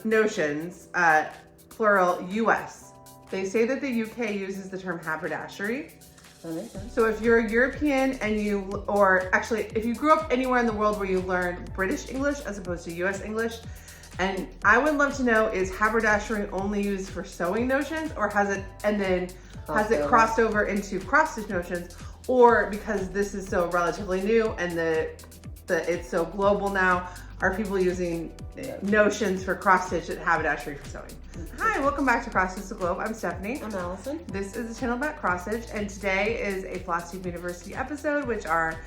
Notions, plural, US. They say that the UK uses the term haberdashery. That makes sense. So if you're a European and if you grew up anywhere in the world where you learned British English as opposed to US English, and I would love to know, is haberdashery only used for sewing notions, or has it crossed over into cross-stitch notions, or because this is so relatively new and it's so global now, are people using notions for cross-stitch and haberdashery for sewing? Hi, welcome back to Cross Stitch the Globe. I'm Stephanie. I'm Allison. This is a channel about cross-stitch, and today is a Flosstube University episode, which are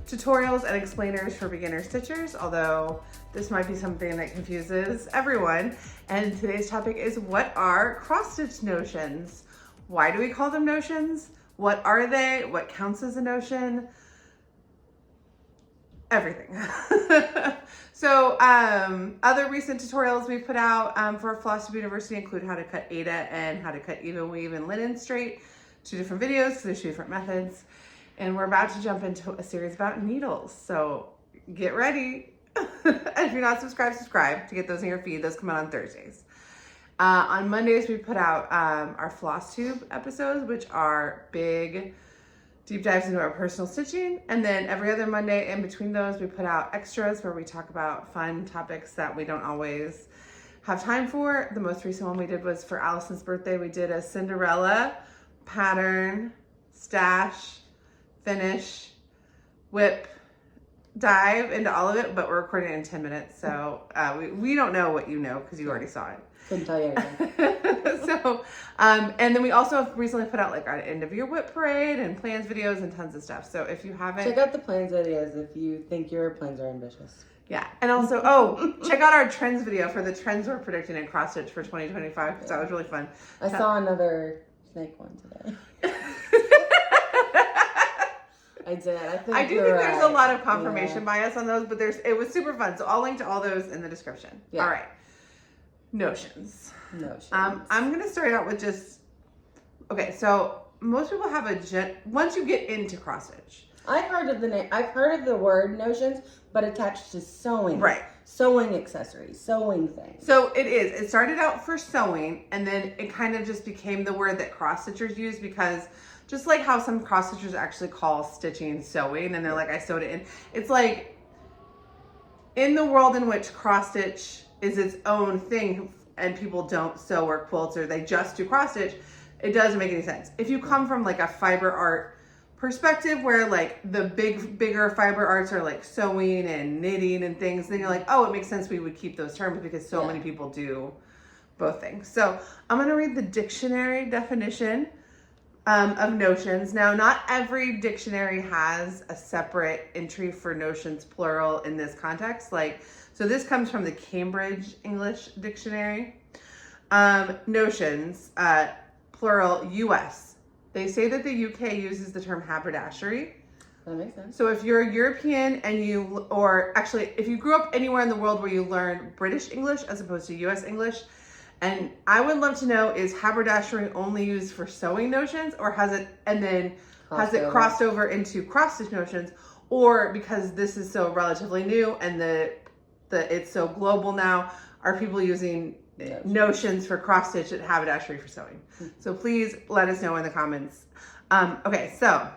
tutorials and explainers for beginner stitchers, although this might be something that confuses everyone. And today's topic is, what are cross-stitch notions? Why do we call them notions? What are they? What counts as a notion? Everything. So other recent tutorials we've put out for Flosstube University include how to cut Aida and how to cut even weave and linen straight. 2 different videos because there's 2 different methods. And we're about to jump into a series about needles. So get ready. If you're not subscribed, subscribe to get those in your feed. Those come out on Thursdays. On Mondays, we put out our Flosstube episodes, which are big deep dives into our personal stitching. And then every other Monday in between those, we put out extras where we talk about fun topics that we don't always have time for. The most recent one we did was for Allison's birthday. We did a Cinderella pattern, stash, finish, whip, dive into all of it, but we're recording it in 10 minutes. So we don't know what you know because you already saw it. Couldn't tell you anything. So, and then we also have recently put out like our end of year whip parade and plans videos and tons of stuff. So if you haven't, check out the plans videos if you think your plans are ambitious. Yeah. And also, check out our trends video for the trends we're predicting in cross stitch for 2025 because that was really fun. I saw another snake one today. I did. I do think there's a lot of confirmation bias on those, but it was super fun. So I'll link to all those in the description. Yeah. All right. Notions. I'm going to start out with so most people have once you get into cross stitch. I've heard of the word notions, but attached to sewing. Right. Sewing accessories, sewing things. So it started out for sewing, and then it kind of just became the word that cross stitchers use, because just like how some cross stitchers actually call stitching sewing, and they're like, I sewed it in. It's like, in the world in which cross stitch is its own thing and people don't sew or quilts or they just do cross stitch, it doesn't make any sense. If you come from like a fiber art perspective where like the bigger fiber arts are like sewing and knitting and things, then you're like, oh, it makes sense we would keep those terms because so many people do both things. So I'm going to read the dictionary definition of notions. Now, not every dictionary has a separate entry for notions plural in this context. So this comes from the Cambridge English Dictionary. Notions, plural, US. They say that the UK uses the term haberdashery. That makes sense. So if you're a European and if you grew up anywhere in the world where you learned British English as opposed to US English, and I would love to know, is haberdashery only used for sewing notions, or has it crossed over into cross-stitch notions, or because this is so relatively new and it's so global now, are people using notions for cross-stitch and haberdashery for sewing? So please let us know in the comments. Okay, so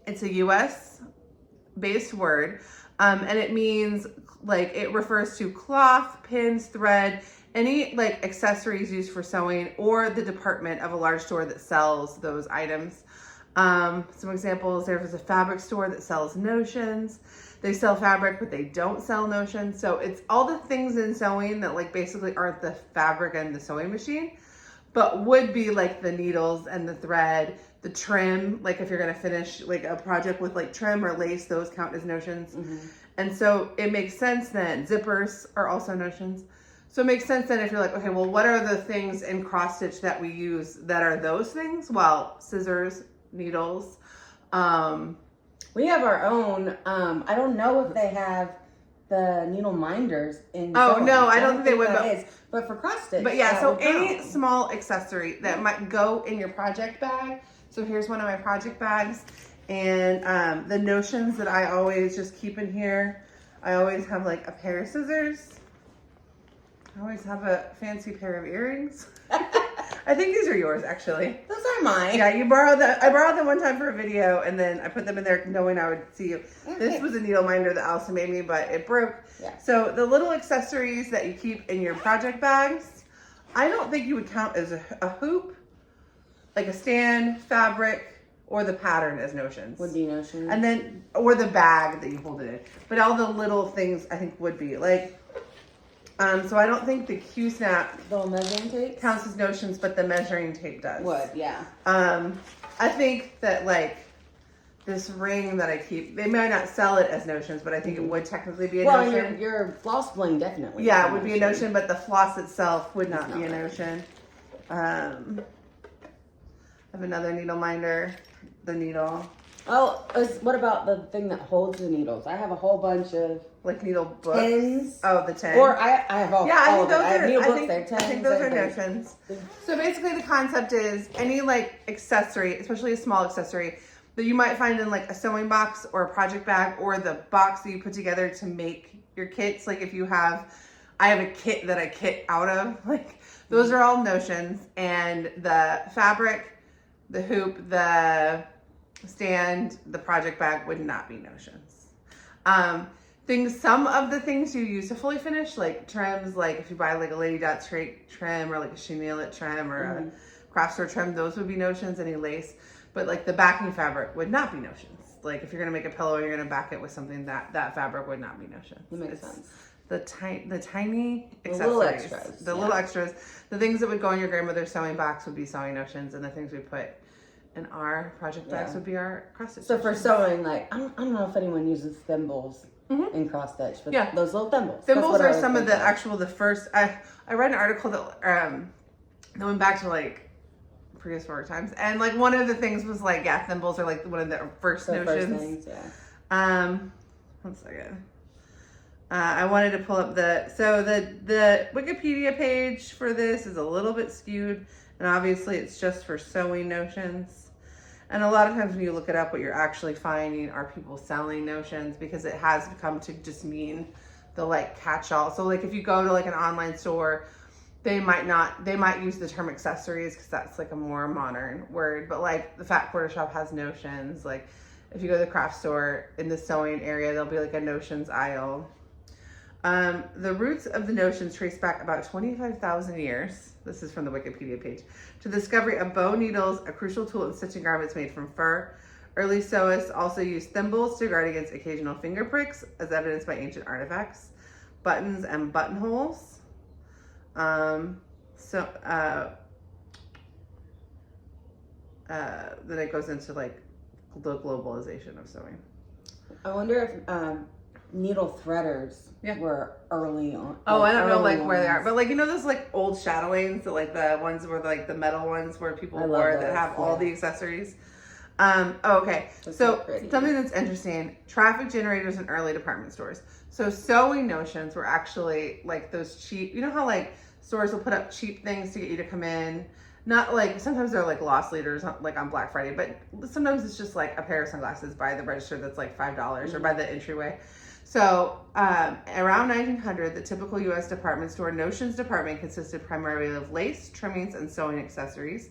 it's a US-based word, and it means, it refers to cloth, pins, thread, any accessories used for sewing, or the department of a large store that sells those items. Some examples: there's a fabric store that sells notions. They sell fabric, but they don't sell notions. So it's all the things in sewing that basically aren't the fabric and the sewing machine, but would be the needles and the thread, the trim. If you're gonna finish a project with trim or lace, those count as notions. Mm-hmm. And so it makes sense that zippers are also notions. So it makes sense then if you're like, okay, well, what are the things in cross stitch that we use that are those things? Well, scissors, needles. We have our own. I don't know if they have the needle minders in. Oh, sewing. no, I don't think they would. But for cross stitch. But yeah, so any small accessory that might go in your project bag. So here's one of my project bags, and the notions that I always just keep in here. I always have a pair of scissors. I always have a fancy pair of earrings. I think these are yours, actually. Those are mine. Yeah, you borrowed them. I borrowed them one time for a video, and then I put them in there knowing I would see you. Okay. This was a needle minder that Allison made me, but it broke. Yeah. So the little accessories that you keep in your project bags, I don't think you would count as a hoop, like a stand, fabric, or the pattern as notions. Would be notions. And then, or the bag that you hold it in. But all the little things I think would be. Like, so I don't think the Q-snap little measuring tape counts as notions, but the measuring tape does. Would, yeah. I think that like this ring that I keep, they might not sell it as notions, but I think it would technically be a notion. Well, your floss bling definitely. Yeah, it would be a notion, but the floss itself would not be a notion. I have another needle minder, the needle. Oh, what about the thing that holds the needles? I have a whole bunch of like needle books. Pins. Oh, the tin. Or I have all. Yeah, all I have needle books. I think those are notions. So basically, the concept is any like accessory, especially a small accessory, that you might find in like a sewing box or a project bag or the box that you put together to make your kits. Like if you have, I have a kit that I kit out of. Like those are all notions, and the fabric, the hoop, the stand, the project bag would not be notions. Some of the things you use to fully finish, like trims, like if you buy like a Lady Dot trim or like a chenille trim or a craft store trim, those would be notions, any lace. But like the backing fabric would not be notions. Like if you're gonna make a pillow, you're gonna back it with something that fabric would not be notions. That makes sense. The tiny accessories, little extras, little extras, the things that would go in your grandmother's sewing box would be sewing notions, and the things we put in our project bags would be our cross stitch. So for sewing, like I don't know if anyone uses thimbles in cross stitch, but those little thimbles. Thimbles are some of the first. I read an article that went back to like prehistoric times, and like one of the things was like thimbles are like one of the first notions. One second. I wanted to pull up the Wikipedia page for this is a little bit skewed, and obviously it's just for sewing notions. And a lot of times when you look it up, what you're actually finding are people selling notions, because it has come to just mean the like catch-all. So like if you go to like an online store, they might use the term accessories because that's like a more modern word, but like the Fat Quarter Shop has notions. Like if you go to the craft store in the sewing area, there'll be like a notions aisle. The roots of the notions trace back about 25,000 years. This is from the Wikipedia page. To the discovery of bow needles, a crucial tool in stitching garments made from fur. Early sewists also used thimbles to guard against occasional finger pricks, as evidenced by ancient artifacts, buttons, and buttonholes. Then it goes into like the globalization of sewing. I wonder if needle threaders were early on. Oh, I don't know like where they are, but like you know those like old shadowings, that like the ones where like the metal ones where people wore that have all the accessories. Okay. So something that's interesting: traffic generators in early department stores. So sewing notions were actually like those cheap. You know how like stores will put up cheap things to get you to come in. Not like, sometimes they're like loss leaders, like on Black Friday, but sometimes it's just like a pair of sunglasses by the register that's like $5 or by the entryway. So around 1900, the typical U.S. department store notions department consisted primarily of lace, trimmings, and sewing accessories.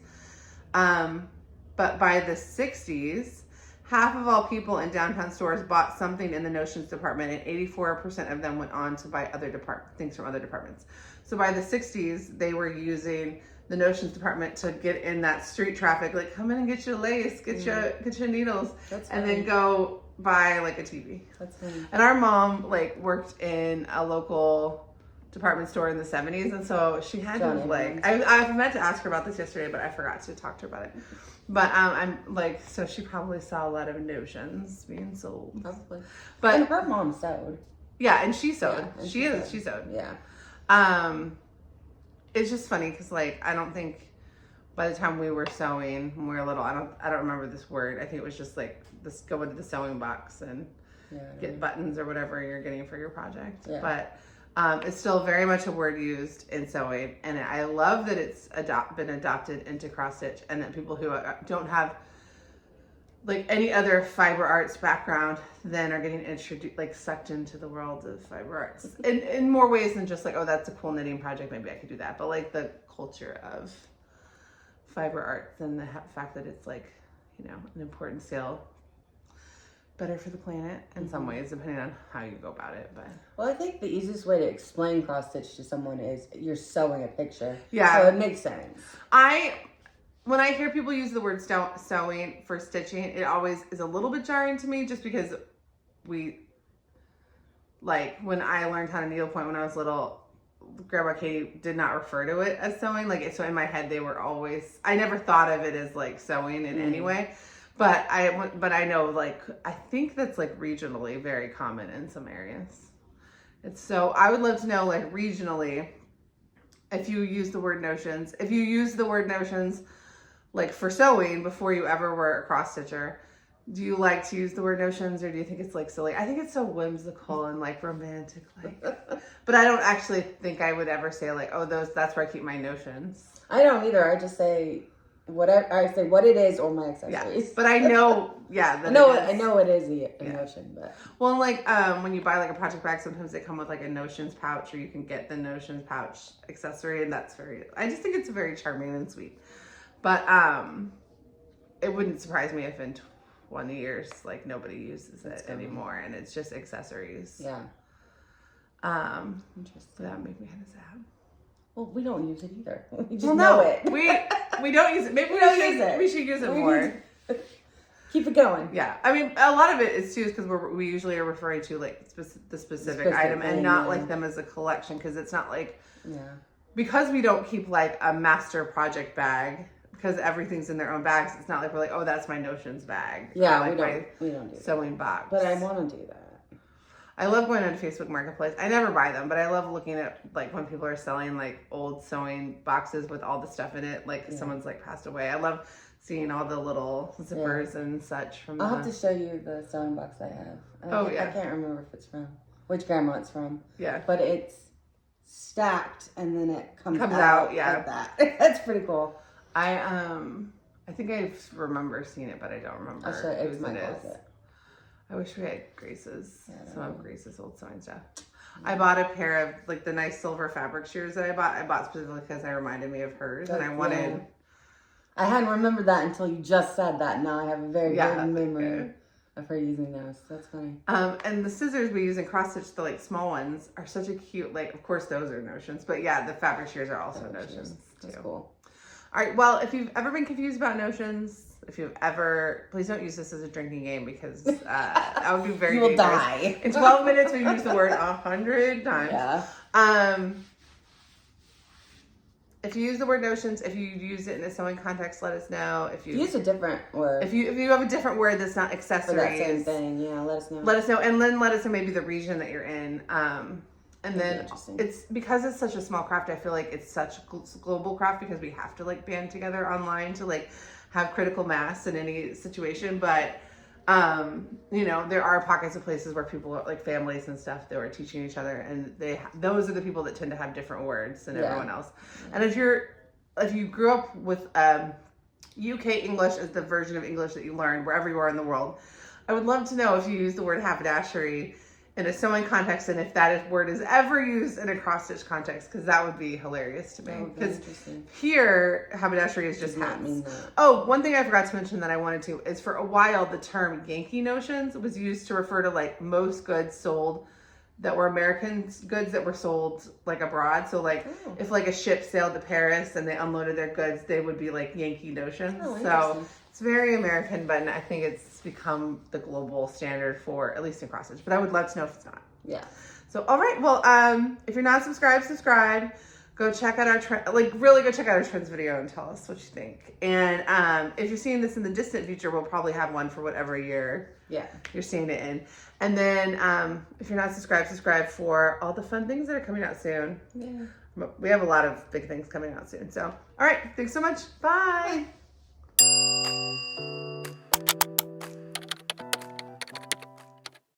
But by the 60s, half of all people in downtown stores bought something in the notions department, and 84% of them went on to buy other things from other departments. So by the 60s, they were using the notions department to get in that street traffic, like come in and get your lace, get your needles, and then go buy like a TV. That's funny. And our mom like worked in a local department store in the 70s, and so she had to like I meant to ask her about this yesterday, but I forgot to talk to her about it. But I'm like, so she probably saw a lot of notions being sold. Probably. But and her mom sewed. Yeah, and she sewed. Yeah, she sewed. Yeah. It's just funny because like I don't think by the time we were sewing when we were little, I don't remember this word. I think it was just like this: go into the sewing box and get buttons or whatever you're getting for your project. Yeah. But it's still very much a word used in sewing, and I love that it's been adopted into cross stitch, and that people who don't have like any other fiber arts background then are getting introduced, like sucked into the world of fiber arts in more ways than just like, oh, that's a cool knitting project, maybe I could do that. But like the culture of fiber arts and the fact that it's like, you know, an important skill, better for the planet in some ways, depending on how you go about it. But well, I think the easiest way to explain cross stitch to someone is you're sewing a picture. Yeah. So it makes sense. When I hear people use the word sewing for stitching, it always is a little bit jarring to me, just because when I learned how to needlepoint when I was little, Grandma Katie did not refer to it as sewing. Like, so in my head, they were always, I never thought of it as like sewing in any way. But I know, like, I think that's like regionally very common in some areas. So I would love to know, like, regionally, if you use the word notions, like for sewing before you ever were a cross stitcher, do you like to use the word notions, or do you think it's like silly? I think it's so whimsical and like romantic, like, but I don't actually think I would ever say like, oh, that's where I keep my notions. I don't either. I just say whatever. I say what it is or my accessories. Yeah, but I know, yeah. I know it is a notion, but. Well, like when you buy like a project bag, sometimes they come with like a notions pouch, or you can get the notions pouch accessory, and that's I just think it's very charming and sweet. But it wouldn't surprise me if in 20 years, like, nobody uses it anymore, and it's just accessories. Yeah. Interesting. That would make me kind of sad. Well, we don't use it either. We just know it. we don't use it. Maybe we should use it more. Keep it going. Yeah. I mean, a lot of it is too because we usually are referring to like the specific item and not like them as a collection, because it's not like, because we don't keep like a master project bag, because everything's in their own bags. It's not like we're like, oh, that's my notions bag. Yeah, like we don't do that. Sewing box. But I want to do that. I love going on Facebook Marketplace. I never buy them, but I love looking at like when people are selling like old sewing boxes with all the stuff in it, like someone's like passed away. I love seeing all the little zippers and such from I'll have to show you the sewing box I have. I can't remember if it's from which grandma it's from. Yeah. But it's stacked and then it comes out like that. That's pretty cool. I think I remember seeing it, but I don't remember whose it is. I wish we had Grace's, some of Grace's old sewing stuff. I bought a pair of like the nice silver fabric shears that I bought specifically because they reminded me of hers, and I wanted. I hadn't remembered that until you just said that. Now I have a very good memory of her using those. That's funny. And the scissors we use in cross stitch, the like small ones, are such a cute. Like, of course those are notions, but yeah, the fabric shears are also notions too. That's cool. All right. Well, if you've ever been confused about notions, please don't use this as a drinking game, because that would be very dangerous. You will die. In 12 minutes, we use the word 100 times. Yeah. If you use the word notions, if you use it in a sewing context, let us know. If you use a different word. If you have a different word that's not accessories. For that same thing, let us know. Let us know, and then let us know maybe the region that you're in. And then it's because it's such a small craft, I feel like it's such a global craft, because we have to like band together online to like have critical mass in any situation. But there are pockets of places where people are, like families and stuff, that are teaching each other, and those are the people that tend to have different words than everyone else. And if you grew up with UK English as the version of English that you learned wherever you are in the world, I would love to know if you use the word haberdashery in a sewing context, and if that word is ever used in a cross stitch context, because that would be hilarious to me. Because here, haberdashery is just hats. Oh, one thing I forgot to mention that I wanted to is, for a while, the term Yankee notions was used to refer to like most goods sold that were American goods that were sold like abroad. So like if like a ship sailed to Paris and they unloaded their goods, they would be like Yankee notions. So it's very American, but I think it's become the global standard for, at least in cross stitch. But I would love to know if it's not. Yeah. So, all right. Well, if you're not subscribed, subscribe. Go check out our really go check out our trends video and tell us what you think. And if you're seeing this in the distant future, we'll probably have one for whatever year you're seeing it in. And then if you're not subscribed, subscribe for all the fun things that are coming out soon. Yeah. We have a lot of big things coming out soon. So, all right. Thanks so much. Bye. Bye.